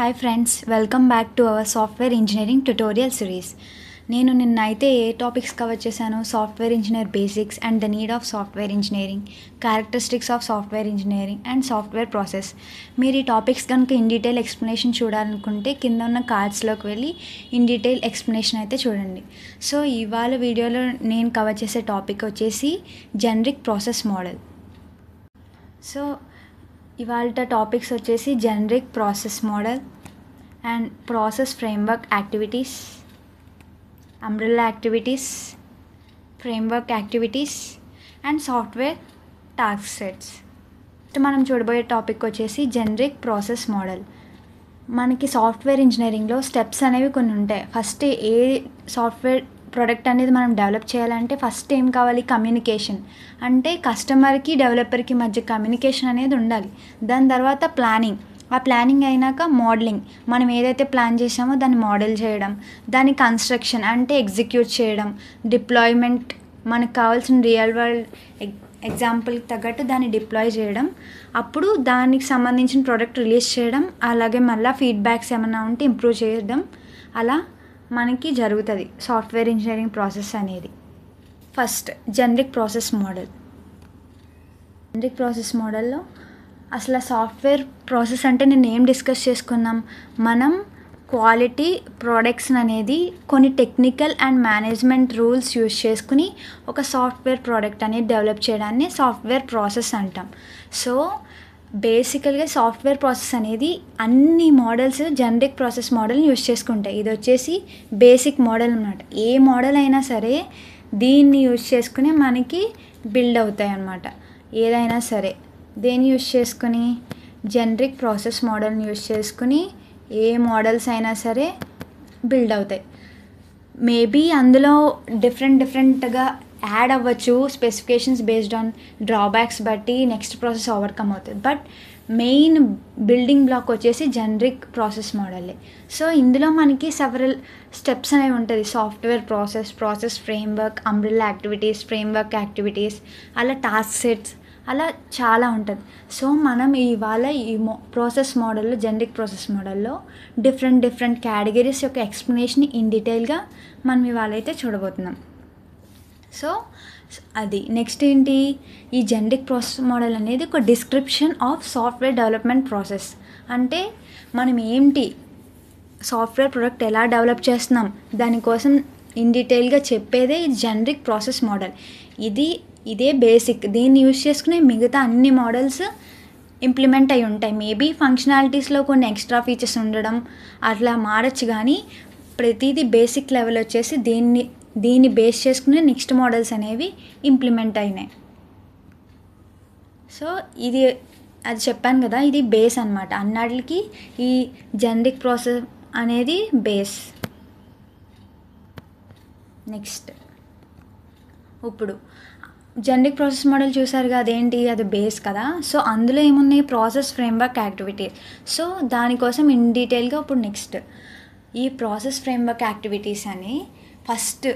Hi friends, welcome back to our software engineering tutorial series. నేను నిన్నైతే ఏ topics cover చేశాను, software engineer basics and the need of software engineering, characteristics of software engineering and software process. మీరు ఈ topics కనుక in detail explanation చూడాలనుకుంటే కింద ఉన్న కార్డ్స్లోకి వెళ్ళి ఇన్ డీటెయిల్ ఎక్స్ప్లెనేషన్ అయితే చూడండి. సో ఇవాళ వీడియోలో నేను కవర్ చేసే టాపిక్ వచ్చేసి జనరిక్ ప్రాసెస్ మోడల్. సో ఇవాళ టాపిక్స్ వచ్చేసి generic process model and process framework activities, umbrella activities, framework activities and software task sets. మనం చూడబోయే టాపిక్ వచ్చేసి జనరిక్ ప్రాసెస్ మోడల్. మనకి సాఫ్ట్వేర్ ఇంజనీరింగ్లో స్టెప్స్ అనేవి కొన్ని ఉంటాయి. ఫస్ట్ ఏ సాఫ్ట్వేర్ ప్రోడక్ట్ అనేది మనం డెవలప్ చేయాలంటే ఫస్ట్ ఏం కావాలి? కమ్యూనికేషన్. అంటే కస్టమర్కి డెవలపర్కి మధ్య కమ్యూనికేషన్ అనేది ఉండాలి. దాని తర్వాత ప్లానింగ్. ఆ ప్లానింగ్ అయినాక మోడలింగ్. మనం ఏదైతే ప్లాన్ చేసామో దాన్ని మోడల్ చేయడం. దాని కన్స్ట్రక్షన్ అంటే ఎగ్జిక్యూట్ చేయడం. డిప్లాయ్మెంట్, మనకు కావాల్సిన రియల్ వరల్డ్ ఎగ్జాంపుల్కి తగ్గట్టు దాన్ని డిప్లాయ్ చేయడం. అప్పుడు దానికి సంబంధించిన ప్రోడక్ట్ రిలీజ్ చేయడం. అలాగే మళ్ళీ ఫీడ్బ్యాక్స్ ఏమైనా ఉంటే ఇంప్రూవ్ చేయడం. అలా మనకి జరుగుతుంది సాఫ్ట్వేర్ ఇంజనీరింగ్ ప్రాసెస్ అనేది. First generic process model. Generic process మోడల్లో అసలు సాఫ్ట్వేర్ ప్రాసెస్ అంటే నేను ఏం డిస్కస్ చేసుకున్నాం? మనం క్వాలిటీ ప్రోడక్ట్స్ అనేది కొన్ని technical and management rules use చేసుకుని ఒక సాఫ్ట్వేర్ ప్రోడక్ట్ అనేది డెవలప్ చేయడాన్ని సాఫ్ట్వేర్ ప్రాసెస్ అంటాం. సో బేసికల్గా సాఫ్ట్వేర్ ప్రాసెస్ అనేది అన్ని మోడల్స్ జనరిక్ ప్రాసెస్ మోడల్ని యూజ్ చేసుకుంటాయి. ఇది వచ్చేసి బేసిక్ మోడల్ అన్నమాట. ఏ మోడల్ అయినా సరే దీన్ని యూజ్ చేసుకుని మనకి బిల్డ్ అవుతాయి అన్నమాట. ఏదైనా సరే దేన్ని యూజ్ చేసుకుని, జనరిక్ ప్రాసెస్ మోడల్ని యూజ్ చేసుకుని ఏ మోడల్స్ అయినా సరే బిల్డ్ అవుతాయి. మేబీ అందులో డిఫరెంట్గా యాడ్ అవ్వచ్చు స్పెసిఫికేషన్స్ బేస్డ్ ఆన్ డ్రాబ్యాక్స్ బట్టి నెక్స్ట్ ప్రాసెస్ ఓవర్కమ్ అవుతుంది. బట్ మెయిన్ బిల్డింగ్ బ్లాక్ వచ్చేసి జనరిక్ ప్రాసెస్ మోడలే. సో ఇందులో మనకి సెవరల్ స్టెప్స్ అనేవి ఉంటుంది. Software process, process framework, umbrella activities, framework activities, అలా టాస్క్ సెట్స్, అలా చాలా ఉంటుంది. సో మనం ఇవాళ ఈ ప్రాసెస్ మోడల్లో, జనరిక్ ప్రాసెస్ మోడల్లో డిఫరెంట్ కేటగిరీస్ యొక్క ఎక్స్ప్లెనేషన్ ఇన్ డీటెయిల్గా మనం ఇవాళ అయితే చూడబోతున్నాం. సో అది నెక్స్ట్ ఏంటి? ఈ జనరిక్ ప్రాసెస్ మోడల్ అనేది ఒక description of software development process. అంటే మనం ఏంటి సాఫ్ట్వేర్ ప్రోడక్ట్ ఎలా డెవలప్ చేస్తున్నాం దానికోసం ఇన్ డీటెయిల్గా చెప్పేదే ఈ జనరిక్ ప్రాసెస్ మోడల్. ఇదే బేసిక్. దీన్ని యూజ్ చేసుకునే మిగతా అన్ని మోడల్స్ ఇంప్లిమెంట్ అయి ఉంటాయి. మేబీ ఫంక్షనాలిటీస్లో కొన్ని ఎక్స్ట్రా ఫీచర్స్ ఉండడం అట్లా మారచ్చు, కానీ ప్రతిదీ బేసిక్ లెవెల్ వచ్చేసి దీన్ని బేస్ చేసుకునే నెక్స్ట్ మోడల్స్ అనేవి ఇంప్లిమెంట్ అయినాయి. సో అది చెప్పాను కదా, ఇది బేస్ అన్నమాట. అన్నిటికి ఈ జనరిక్ ప్రాసెస్ అనేది బేస్. నెక్స్ట్ ఇప్పుడు జనరిక్ ప్రాసెస్ మోడల్ చూసారుగా, అదేంటి? అది బేస్ కదా. సో అందులో ఏమున్నాయి? Process framework activities. సో దానికోసం ఇన్ డీటెయిల్గా ఇప్పుడు నెక్స్ట్ ఈ ప్రాసెస్ ఫ్రేమ్వర్క్ యాక్టివిటీస్ అని ఫస్ట్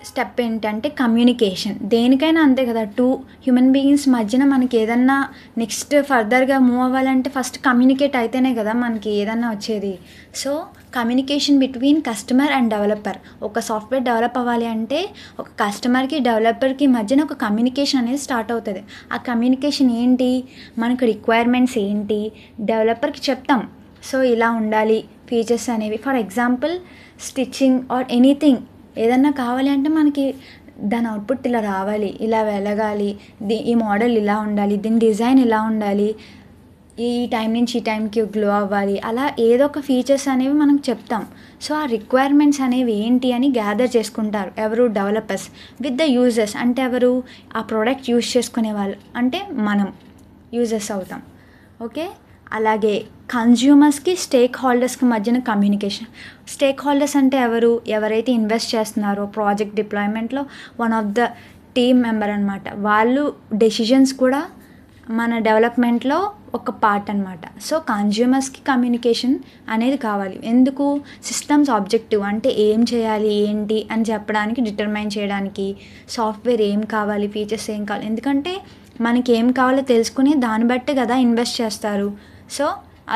స్టెప్ ఏంటంటే కమ్యూనికేషన్. దేనికైనా అంతే కదా, టూ హ్యూమన్ బీయింగ్స్ మధ్యన మనకి ఏదన్నా నెక్స్ట్ ఫర్దర్గా మూవ్ అవ్వాలంటే ఫస్ట్ కమ్యూనికేట్ అయితేనే కదా మనకి ఏదన్నా వచ్చేది. So communication between customer and developer. ఒక సాఫ్ట్వేర్ డెవలప్ అవ్వాలి అంటే ఒక కస్టమర్కి డెవలపర్కి మధ్యన ఒక కమ్యూనికేషన్ అనేది స్టార్ట్ అవుతుంది. ఆ కమ్యూనికేషన్ ఏంటి? మనకు రిక్వైర్మెంట్స్ ఏంటి డెవలపర్కి చెప్తాం. సో ఇలా ఉండాలి ఫీచర్స్ అనేవి. For example stitching or anything ఏదన్నా కావాలి అంటే మనకి దాని అవుట్పుట్ ఇలా రావాలి, ఇలా వెలగాలి, ఈ మోడల్ ఇలా ఉండాలి, దీని డిజైన్ ఇలా ఉండాలి, ఈ టైం నుంచి ఈ టైంకి గ్లో అవ్వాలి, అలా ఏదో ఒక ఫీచర్స్ అనేవి మనం చెప్తాం. సో ఆ రిక్వైర్మెంట్స్ అనేవి ఏంటి అని గ్యాదర్ చేసుకుంటారు ఎవరు? Developers with the users. అంటే ఎవరు? ఆ ప్రోడక్ట్ యూజ్ చేసుకునే వాళ్ళు, అంటే మనం యూజర్స్ అవుతాం. ఓకే. అలాగే కన్జ్యూమర్స్కి, స్టేక్ హోల్డర్స్కి మధ్యన కమ్యూనికేషన్. స్టేక్ హోల్డర్స్ అంటే ఎవరైతే ఇన్వెస్ట్ చేస్తున్నారో ప్రాజెక్ట్ డిప్లాయ్మెంట్లో one of the team member అనమాట. వాళ్ళు డెసిషన్స్ కూడా మన డెవలప్మెంట్లో ఒక పార్ట్ అనమాట. సో కన్జ్యూమర్స్కి కమ్యూనికేషన్ అనేది కావాలి. ఎందుకు? సిస్టమ్స్ ఆబ్జెక్టివ్ అంటే ఏం చేయాలి ఏంటి అని చెప్పడానికి, డిటర్మైన్ చేయడానికి, సాఫ్ట్వేర్ ఏం కావాలి, ఫీచర్స్ ఏం కావాలి. ఎందుకంటే మనకి ఏం కావాలో తెలుసుకుని దాన్ని బట్టే కదా ఇన్వెస్ట్ చేస్తారు. సో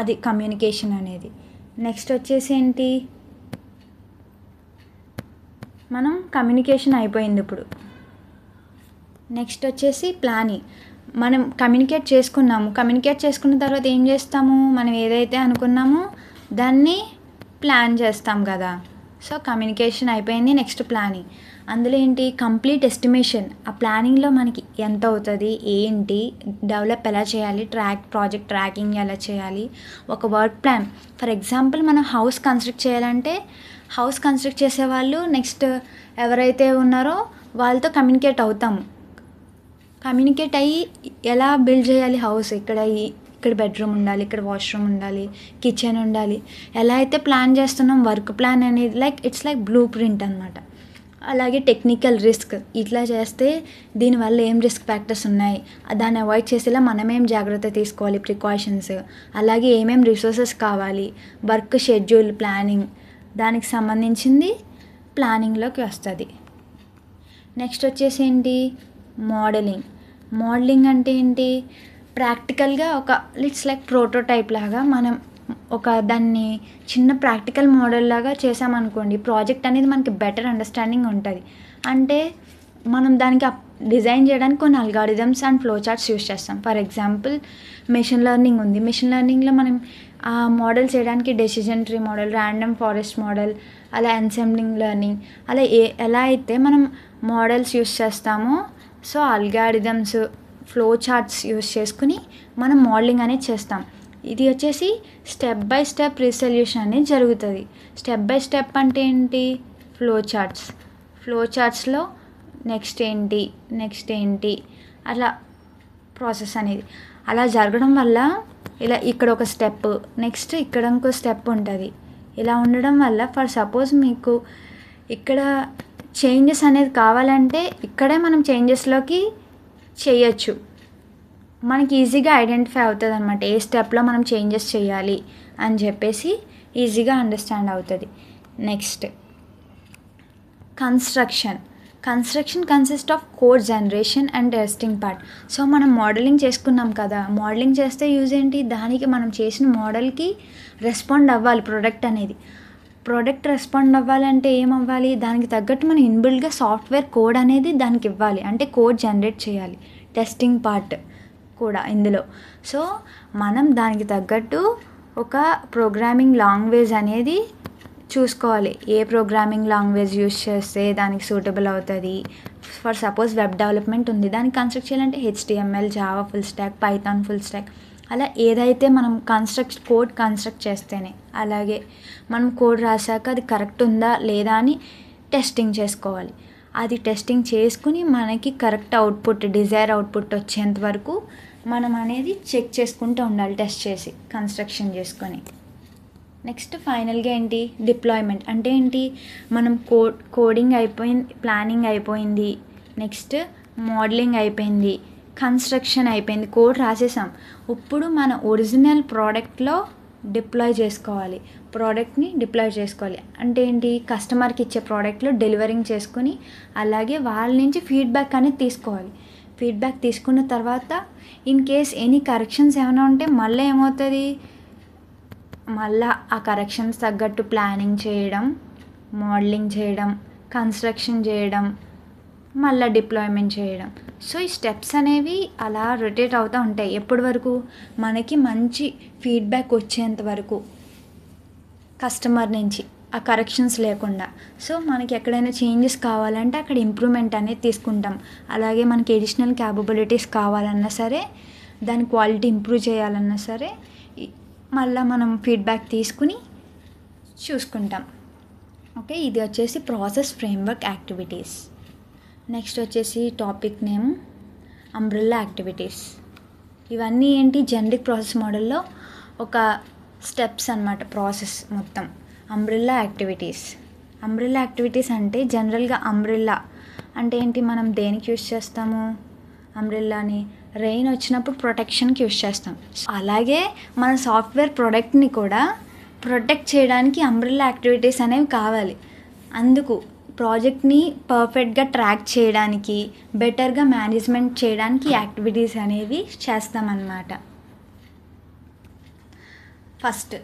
అది కమ్యూనికేషన్ అనేది. నెక్స్ట్ వచ్చేసి ఏంటి, మనం కమ్యూనికేషన్ అయిపోయింది ఇప్పుడు. నెక్స్ట్ వచ్చేసి ప్లానింగ్. మనం కమ్యూనికేట్ చేసుకున్న తర్వాత ఏం చేస్తాము, మనం ఏదైతే అనుకున్నామో దాన్ని ప్లాన్ చేస్తాం కదా. సో కమ్యూనికేషన్ అయిపోయింది. Next planning. అందులో ఏంటి, కంప్లీట్ ఎస్టిమేషన్. ఆ ప్లానింగ్లో మనకి ఎంత అవుతుంది, ఏంటి, డెవలప్ ఎలా చేయాలి, ప్రాజెక్ట్ ట్రాకింగ్ ఎలా చేయాలి, ఒక వర్క్ ప్లాన్. ఫర్ ఎగ్జాంపుల్ మనం హౌస్ కన్స్ట్రక్ట్ చేయాలంటే హౌస్ కన్స్ట్రక్ట్ చేసేవాళ్ళు నెక్స్ట్ ఎవరైతే ఉన్నారో వాళ్ళతో కమ్యూనికేట్ అవుతాము. కమ్యూనికేట్ అయ్యి ఎలా బిల్డ్ చేయాలి హౌస్, ఇక్కడ బెడ్రూమ్ ఉండాలి, ఇక్కడ వాష్రూమ్ ఉండాలి, కిచెన్ ఉండాలి, ఎలా అయితే ప్లాన్ చేస్తున్నాం వర్క్ ప్లాన్ అనేది ఇట్స్ లైక్ బ్లూ ప్రింట్ అనమాట. అలాగే టెక్నికల్ రిస్క్, ఇట్లా చేస్తే దీనివల్ల ఏం రిస్క్ ఫ్యాక్టర్స్ ఉన్నాయి, దాన్ని అవాయిడ్ చేసేలా మనమేం జాగ్రత్త తీసుకోవాలి, ప్రికాషన్స్, అలాగే ఏమేం రిసోర్సెస్ కావాలి, వర్క్ షెడ్యూల్ ప్లానింగ్, దానికి సంబంధించింది ప్లానింగ్లోకి వస్తుంది. నెక్స్ట్ వచ్చేసి ఏంటి, మోడలింగ్ అంటే ఏంటి, ప్రాక్టికల్గా ఇట్స్ లైక్ ప్రోటోటైప్ లాగా మనం దాన్ని చిన్న ప్రాక్టికల్ మోడల్ లాగా చేసామనుకోండి, ప్రాజెక్ట్ అనేది మనకి బెటర్ అండర్స్టాండింగ్ ఉంటుంది. అంటే మనం దానికి డిజైన్ చేయడానికి కొన్ని algorithms and flow charts use చేస్తాం. ఫర్ ఎగ్జాంపుల్ మెషిన్ లెర్నింగ్ ఉంది. మెషిన్ లెర్నింగ్లో మనం ఆ మోడల్ చేయడానికి decision tree model, random forest model, అలా ఎన్సెంబ్లింగ్ లెర్నింగ్, అలా ఎలా అయితే మనం మోడల్స్ యూస్ చేస్తామో so algorithms, flow charts use చేసుకుని మనం మోడలింగ్ అనేది చేస్తాం. ఇది వచ్చేసి స్టెప్ బై స్టెప్ రిసొల్యూషన్ అనేది జరుగుతుంది. స్టెప్ బై స్టెప్ అంటే ఏంటి, ఫ్లో చార్ట్స్లో నెక్స్ట్ ఏంటి అలా ప్రాసెస్ అనేది అలా జరగడం వల్ల ఇలా ఇక్కడ ఒక స్టెప్, నెక్స్ట్ ఇక్కడ ఇంకో స్టెప్ ఉంటుంది. ఇలా ఉండడం వల్ల ఫర్ సపోజ్ మీకు ఇక్కడ చేంజెస్ అనేది కావాలంటే ఇక్కడే మనం చేంజెస్లోకి చేయొచ్చు. మనకి ఈజీగా ఐడెంటిఫై అవుతుంది అనమాట, ఏ స్టెప్లో మనం చేంజెస్ చేయాలి అని చెప్పేసి ఈజీగా అండర్స్టాండ్ అవుతుంది. Next construction consist of code generation and testing part. So మనం మోడలింగ్ చేసుకున్నాం కదా, మోడలింగ్ చేస్తే యూజ్ ఏంటి, దానికి మనం చేసిన మోడల్కి రెస్పాండ్ అవ్వాలి ప్రోడక్ట్ రెస్పాండ్ అవ్వాలంటే ఏమవ్వాలి, దానికి తగ్గట్టు మనం ఇన్బిల్డ్గా సాఫ్ట్వేర్ కోడ్ అనేది దానికి ఇవ్వాలి, అంటే కోడ్ జనరేట్ చేయాలి, టెస్టింగ్ పార్ట్ కూడా ఇందులో. సో మనం దానికి తగ్గట్టు ఒక ప్రోగ్రామింగ్ లాంగ్వేజ్ అనేది చూసుకోవాలి, ఏ ప్రోగ్రామింగ్ లాంగ్వేజ్ యూస్ చేస్తే దానికి సూటబుల్ అవుతుంది. ఫర్ సపోజ్ వెబ్ డెవలప్మెంట్ ఉంది, దానికి కన్స్ట్రక్ట్ చేయాలంటే HTML, Java full stock, Python full stock, అలా ఏదైతే మనం కోడ్ కన్స్ట్రక్ట్ చేస్తేనే. అలాగే మనం కోడ్ రాసాక అది కరెక్ట్ ఉందా లేదా అని టెస్టింగ్ చేసుకోవాలి. అది టెస్టింగ్ చేసుకుని మనకి కరెక్ట్ అవుట్పుట్, డిజైర్ అవుట్పుట్ వచ్చేంత వరకు మనం అనేది చెక్ చేసుకుంటూ ఉండాలి, టెస్ట్ చేసి కన్స్ట్రక్షన్ చేసుకొని. నెక్స్ట్ ఫైనల్గా ఏంటి, డిప్లాయ్మెంట్ అంటే ఏంటి, మనం కోడింగ్ అయిపోయింది, ప్లానింగ్ అయిపోయింది, నెక్స్ట్ మోడలింగ్ అయిపోయింది, కన్స్ట్రక్షన్ అయిపోయింది, కోడ్ రాసేసాం. ఇప్పుడు మన ఒరిజినల్ ప్రోడక్ట్ని డిప్లాయ్ చేసుకోవాలి. అంటే ఏంటి, కస్టమర్కి ఇచ్చే ప్రోడక్ట్లో డెలివరింగ్ చేసుకుని అలాగే వాళ్ళ నుంచి ఫీడ్బ్యాక్ అనేది తీసుకోవాలి. ఫీడ్బ్యాక్ తీసుకున్న తర్వాత ఇన్ కేస్ ఎనీ కరెక్షన్స్ ఏమైనా ఉంటే మళ్ళీ ఏమవుతుంది, మళ్ళీ ఆ కరెక్షన్స్ తగ్గట్టు ప్లానింగ్ చేయడం, మోడలింగ్ చేయడం, కన్స్ట్రక్షన్ చేయడం, మళ్ళీ డిప్లాయ్మెంట్ చేయడం. సో ఈ స్టెప్స్ అనేవి అలా రొటేట్ అవుతూ ఉంటాయి ఎప్పటి వరకు, మనకి మంచి ఫీడ్బ్యాక్ వచ్చేంత వరకు కస్టమర్ నుంచి, ఆ కరెక్షన్స్ లేకుండా. సో మనకి ఎక్కడైనా చేంజెస్ కావాలంటే అక్కడ ఇంప్రూవ్మెంట్ అనేది తీసుకుంటాం. అలాగే మనకి ఎడిషనల్ క్యాపబిలిటీస్ కావాలన్నా సరే, దాని క్వాలిటీ ఇంప్రూవ్ చేయాలన్నా సరే మళ్ళీ మనం ఫీడ్బ్యాక్ తీసుకుని చూసుకుంటాం. ఓకే, ఇది వచ్చేసి ప్రాసెస్ ఫ్రేమ్వర్క్ యాక్టివిటీస్. నెక్స్ట్ వచ్చేసి టాపిక్ నేమ్ అంబ్రెల్లా యాక్టివిటీస్. ఇవన్నీ ఏంటి, జనరిక్ ప్రాసెస్ మోడల్లో ఒక స్టెప్స్ అన్నమాట, ప్రాసెస్ మొత్తం. అంబ్రెల్లా యాక్టివిటీస్ అంటే జనరల్గా అంబ్రెల్లా అంటే ఏంటి, మనం దేనికి యూస్ చేస్తాము అంబ్రెల్లాని, రెయిన్ వచ్చినప్పుడు ప్రొటెక్షన్కి యూస్ చేస్తాం. అలాగే మన సాఫ్ట్వేర్ ప్రోడక్ట్ని కూడా ప్రొటెక్ట్ చేయడానికి అంబ్రెల్లా యాక్టివిటీస్ అనేవి కావాలి. అందుకు ప్రాజెక్ట్ని పర్ఫెక్ట్గా ట్రాక్ చేయడానికి, బెటర్గా మేనేజ్మెంట్ చేయడానికి యాక్టివిటీస్ అనేవి చేస్తామన్నమాట. ఫస్ట్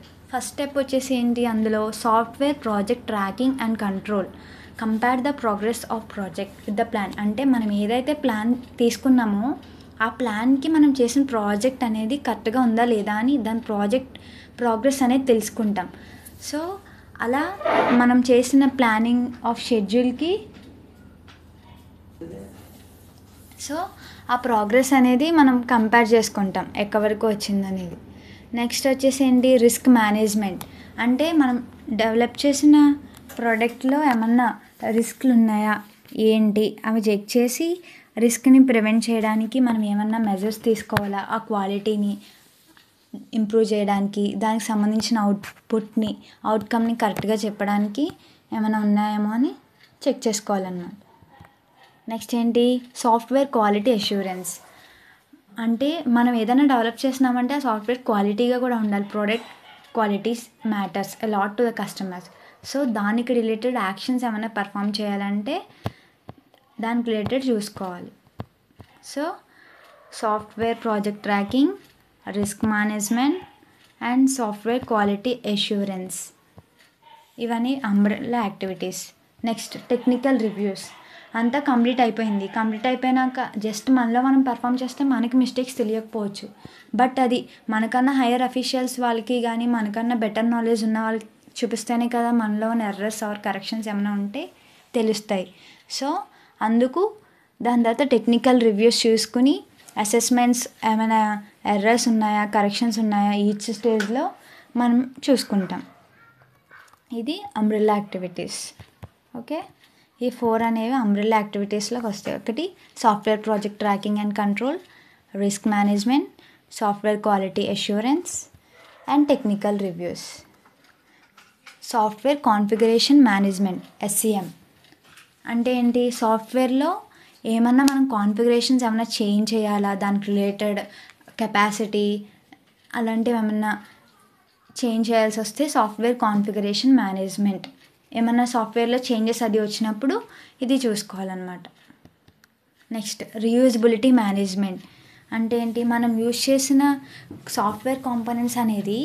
స్టెప్ వచ్చేసి ఏంటి, అందులో software project tracking and control. Compare the progress of project with the plan. అంటే మనం ఏదైతే ప్లాన్ తీసుకున్నామో ఆ ప్లాన్కి మనం చేసిన ప్రాజెక్ట్ అనేది కరెక్ట్గా ఉందా లేదా అని దాని ప్రోగ్రెస్ అనేది తెలుసుకుంటాం. సో అలా మనం చేసిన ప్లానింగ్ ఆఫ్ షెడ్యూల్కి ఆ ప్రోగ్రెస్ అనేది మనం కంపేర్ చేసుకుంటాం ఎక్కడి వరకు వచ్చిందనేది. నెక్స్ట్ వచ్చేసి ఏంటి, రిస్క్ మేనేజ్మెంట్. అంటే మనం డెవలప్ చేసిన ప్రోడక్ట్లో ఏమన్నా రిస్క్లు ఉన్నాయా ఏంటి అవి చెక్ చేసి రిస్క్ని ప్రివెంట్ చేయడానికి మనం ఏమన్నా మెజర్స్ తీసుకోవాలా, ఆ క్వాలిటీని ఇంప్రూవ్ చేయడానికి, దానికి సంబంధించిన అవుట్కమ్ని కరెక్ట్గా చెప్పడానికి ఏమైనా ఉన్నాయేమో అని చెక్ చేసుకోవాలన్నమాట. నెక్స్ట్ ఏంటి, సాఫ్ట్వేర్ క్వాలిటీ అష్యూరెన్స్. అంటే మనం ఏదైనా డెవలప్ చేసినామంటే ఆ సాఫ్ట్వేర్ క్వాలిటీగా కూడా ఉండాలి. Product qualities matters a lot to the customers. So దానికి రిలేటెడ్ యాక్షన్స్ ఏమైనా పర్ఫామ్ చేయాలంటే దానికి రిలేటెడ్ చూసుకోవాలి. So software project tracking, risk management and software quality assurance, ఇవన్నీ umbrella activities. Next technical reviews. అంతా కంప్లీట్ అయిపోయినాక జస్ట్ మనలో మనం పర్ఫామ్ చేస్తే మనకి మిస్టేక్స్ తెలియకపోవచ్చు. బట్ అది మనకన్నా హైయర్ అఫీషియల్స్ వాళ్ళకి కానీ మనకన్నా బెటర్ నాలెడ్జ్ ఉన్న వాళ్ళకి చూపిస్తేనే కదా మనలో ఉన్న ఎర్రర్స్ ఆర్ కరెక్షన్స్ ఏమైనా ఉంటే తెలుస్తాయి. సో అందుకు దాని తర్వాత టెక్నికల్ రివ్యూస్ చూసుకుని అసెస్మెంట్స్ ఏమైనా ఎర్రర్స్ ఉన్నాయా, కరెక్షన్స్ ఉన్నాయా ఈచ్ స్టేజ్లో మనం చూసుకుంటాం. ఇది అంబ్రెల్లా యాక్టివిటీస్. ఓకే, ఈ 4 అనేవి అంబ్రెల్లా యాక్టివిటీస్లోకి వస్తాయి. ఒకటి software project tracking and control, risk management, software quality assurance and technical reviews. Software configuration management SCM అంటే ఏంటి, సాఫ్ట్వేర్లో ఏమన్నా మనం కాన్ఫిగరేషన్స్ ఏమైనా చేంజ్ చేయాలా, దానికి రిలేటెడ్ కెపాసిటీ అలాంటివి ఏమన్నా చేంజ్ చేయాల్సి వస్తే సాఫ్ట్వేర్ కాన్ఫిగరేషన్ మేనేజ్మెంట్. ఏమన్నా సాఫ్ట్వేర్లో చేంజెస్ అది వచ్చినప్పుడు ఇది చూసుకోవాలన్నమాట. నెక్స్ట్ రీయూజబిలిటీ మేనేజ్మెంట్ అంటే ఏంటి, మనం యూజ్ చేసిన సాఫ్ట్వేర్ కాంపోనెంట్స్ అనేది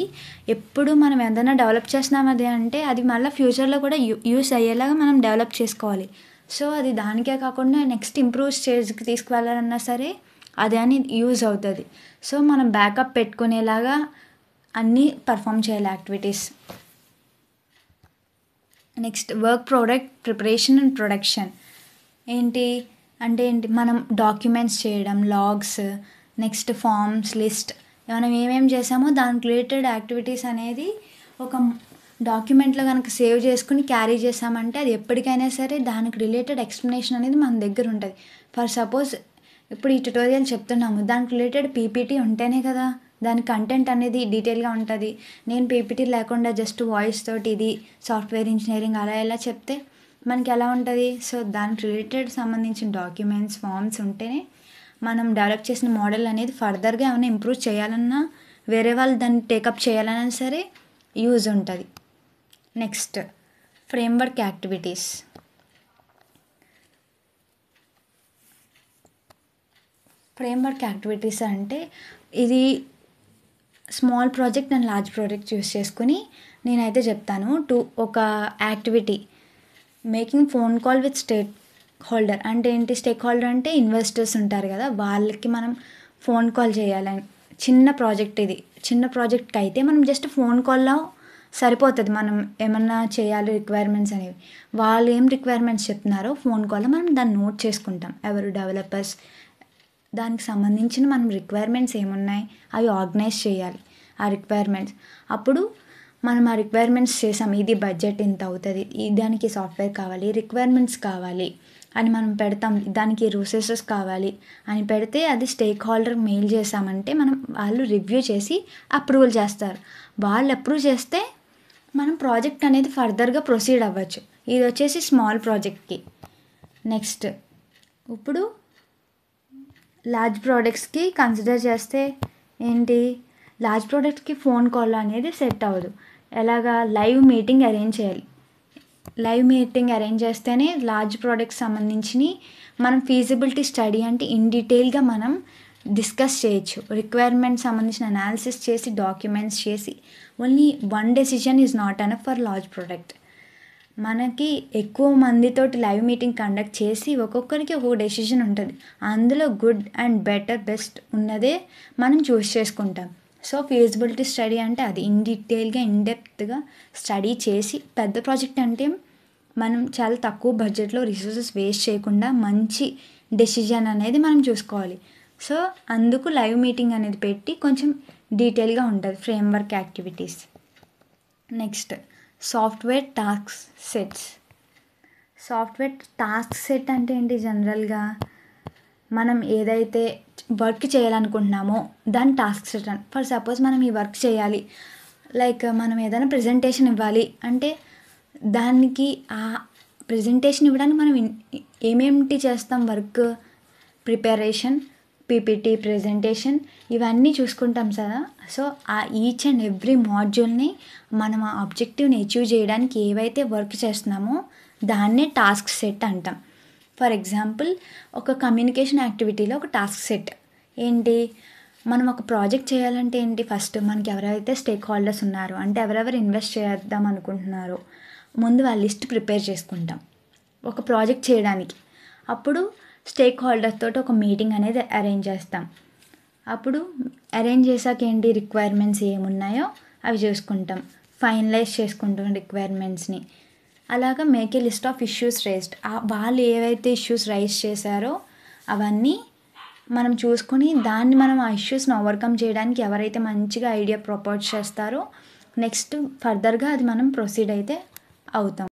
ఎప్పుడు మనం ఏదైనా డెవలప్ చేస్తున్నామది అంటే అది మళ్ళీ ఫ్యూచర్లో కూడా యూస్ అయ్యేలాగా మనం డెవలప్ చేసుకోవాలి. సో అది దానికే కాకుండా నెక్స్ట్ ఇంప్రూవ్ స్టేజ్కి తీసుకువెళ్ళాలన్నా సరే అది అని యూజ్ అవుతుంది. సో మనం బ్యాకప్ పెట్టుకునేలాగా అన్నీ పర్ఫామ్ చేయాలి activities. Next work product preparation and production. ఏంటి మనం డాక్యుమెంట్స్ చేయడం, లాగ్స్, నెక్స్ట్ ఫార్మ్స్, లిస్ట్, మనం ఏమేమి చేసామో దానికి రిలేటెడ్ యాక్టివిటీస్ అనేది ఒక డాక్యుమెంట్లో కనుక సేవ్ చేసుకుని క్యారీ చేసామంటే అది ఎప్పటికైనా సరే దానికి రిలేటెడ్ ఎక్స్ప్లెనేషన్ అనేది మన దగ్గర ఉంటుంది. ఫర్ సపోజ్ ఇప్పుడు ఈ ట్యుటోరియల్ చెప్తున్నాము, దానికి రిలేటెడ్ పీపీటీ ఉంటేనే కదా దాని కంటెంట్ అనేది డీటెయిల్గా ఉంటుంది. నేను పీపీటీ లేకుండా జస్ట్ వాయిస్ తోటి ఇది సాఫ్ట్వేర్ ఇంజనీరింగ్ అలా ఎలా చెప్తే మనకి ఎలా ఉంటుంది. సో దానికి రిలేటెడ్ సంబంధించిన డాక్యుమెంట్స్, ఫామ్స్ ఉంటేనే మనం డెవలప్ చేసిన మోడల్ అనేది ఫర్దర్గా ఏమైనా ఇంప్రూవ్ చేయాలన్నా, వేరే వాళ్ళు దాన్ని టేకప్ చేయాలన్నా సరే యూజ్ ఉంటుంది. Next framework activities. Framework activities అంటే ఇది small project and large project use చేసుకుని నేనైతే చెప్తాను. ఒక activity making phone call with stake holder. అంటే ఏంటి, స్టేక్ హోల్డర్ అంటే ఇన్వెస్టర్స్ ఉంటారు కదా, వాళ్ళకి మనం ఫోన్ కాల్ చేయాలని. చిన్న ప్రాజెక్ట్ ఇది. చిన్న ప్రాజెక్ట్కి అయితే మనం జస్ట్ ఫోన్ కాల్లో సరిపోతుంది. మనం ఏమన్నా చేయాలి రిక్వైర్మెంట్స్ అనేవి, వాళ్ళు ఏం రిక్వైర్మెంట్స్ చెప్తున్నారో ఫోన్ కాల్లో మనం దాన్ని నోట్ చేసుకుంటాం. ఎవరు డెవలపర్స్, దానికి సంబంధించిన మనం రిక్వైర్మెంట్స్ ఏమున్నాయి అవి ఆర్గనైజ్ చేయాలి ఆ రిక్వైర్మెంట్స్. అప్పుడు మనం ఆ రిక్వైర్మెంట్స్ చేసాం, ఇది బడ్జెట్ ఇంత అవుతుంది, దానికి సాఫ్ట్వేర్ కావాలి, రిక్వైర్మెంట్స్ కావాలి అని మనం పెడతాం, దానికి రిసోర్సెస్ కావాలి అని పెడితే అది స్టేక్ హోల్డర్కి మెయిల్ చేసామంటే వాళ్ళు రివ్యూ చేసి అప్రూవల్ చేస్తారు. వాళ్ళు అప్రూవ్ చేస్తే మనం ప్రాజెక్ట్ అనేది ఫర్దర్గా ప్రొసీడ్ అవ్వచ్చు. ఇది వచ్చేసి స్మాల్ ప్రాజెక్ట్కి. నెక్స్ట్ ఇప్పుడు లార్జ్ ప్రోడక్ట్స్కి కన్సిడర్ చేస్తే ఏంటి, లార్జ్ ప్రోడక్ట్స్కి ఫోన్ కాల్ అనేది సెట్ అవ్వదు. ఎలాగా, లైవ్ మీటింగ్ అరేంజ్ చేయాలి. లైవ్ మీటింగ్ అరేంజ్ చేస్తేనే లార్జ్ ప్రోడక్ట్స్ సంబంధించి మనం ఫీజిబిలిటీ స్టడీ అంటే ఇన్ డీటెయిల్గా మనం డిస్కస్ చేయొచ్చు. రిక్వైర్మెంట్ సంబంధించిన అనాలిసిస్ చేసి, డాక్యుమెంట్స్ చేసి, only one decision is not enough for large product. మనకి ఎక్కువ మందితోటి లైవ్ మీటింగ్ కండక్ట్ చేసి ఒక్కొక్కరికి ఒక్కొక్క డెసిషన్ ఉంటుంది. అందులో గుడ్ అండ్ బెటర్ బెస్ట్ ఉన్నదే మనం చూస్ చేసుకుంటాం. సో ఫీజిబిలిటీ స్టడీ అంటే అది డీటెయిల్గా ఇన్డెప్త్గా స్టడీ చేసి, పెద్ద ప్రాజెక్ట్ అంటే మనం చాలా తక్కువ బడ్జెట్లో రిసోర్సెస్ వేస్ట్ చేయకుండా మంచి డెసిజన్ అనేది మనం చూసుకోవాలి. సో అందుకు లైవ్ మీటింగ్ అనేది పెట్టి కొంచెం డీటెయిల్గా ఉంటుంది framework activities. Next software task sets. Software task set అంటే ఏంటి? జనరల్గా మనం ఏదైతే వర్క్ చేయాలనుకుంటున్నామో దాని టాస్క్ సెట్ అని. ఫర్ సపోజ్ మనం ఈ వర్క్ చేయాలి, లైక్ మనం ఏదైనా ప్రజెంటేషన్ ఇవ్వాలి అంటే దానికి ఆ ప్రజెంటేషన్ ఇవ్వడానికి మనం ఏమేమిటి చేస్తాం? వర్క్ ప్రిపరేషన్, పీపీటీ ప్రెజెంటేషన్, ఇవన్నీ చూసుకుంటాం కదా. సో ఆ ఈచ్ అండ్ ఎవ్రీ మాడ్యూల్ని మనం ఆ ఆబ్జెక్టివ్ని అచీవ్ చేయడానికి ఏవైతే వర్క్ చేస్తున్నామో దాన్నే టాస్క్ సెట్ అంటాం. ఫర్ ఎగ్జాంపుల్, ఒక కమ్యూనికేషన్ యాక్టివిటీలో ఒక టాస్క్ సెట్ ఏంటి? మనం ఒక ప్రాజెక్ట్ చేయాలంటే ఏంటి? ఫస్ట్ మనకి ఎవరైతే స్టేక్ హోల్డర్స్ ఉన్నారో, అంటే ఎవరెవరు ఇన్వెస్ట్ చేద్దాం అనుకుంటున్నారో ముందు వాళ్ళ లిస్ట్ ప్రిపేర్ చేసుకుంటాం ఒక ప్రాజెక్ట్ చేయడానికి. అప్పుడు స్టేక్ హోల్డర్స్ తోటి ఒక మీటింగ్ అనేది అరేంజ్ చేస్తాం. అప్పుడు అరేంజ్ చేశాక ఏంటి? రిక్వైర్మెంట్స్ ఏమున్నాయో అవి చూసుకుంటాం, ఫైనలైజ్ చేసుకుంటాం రిక్వైర్మెంట్స్ని. అలాగా make a list of issues raised. వాళ్ళు ఏవైతే ఇష్యూస్ రైజ్ చేశారో అవన్నీ మనం చూసుకొని దాన్ని మనం ఆ ఇష్యూస్ని ఓవర్కమ్ చేయడానికి ఎవరైతే మంచిగా ఐడియా ప్రపోజ్ చేస్తారో నెక్స్ట్ ఫర్దర్గా అది మనం ప్రొసీడ్ అయితే అవుతాం.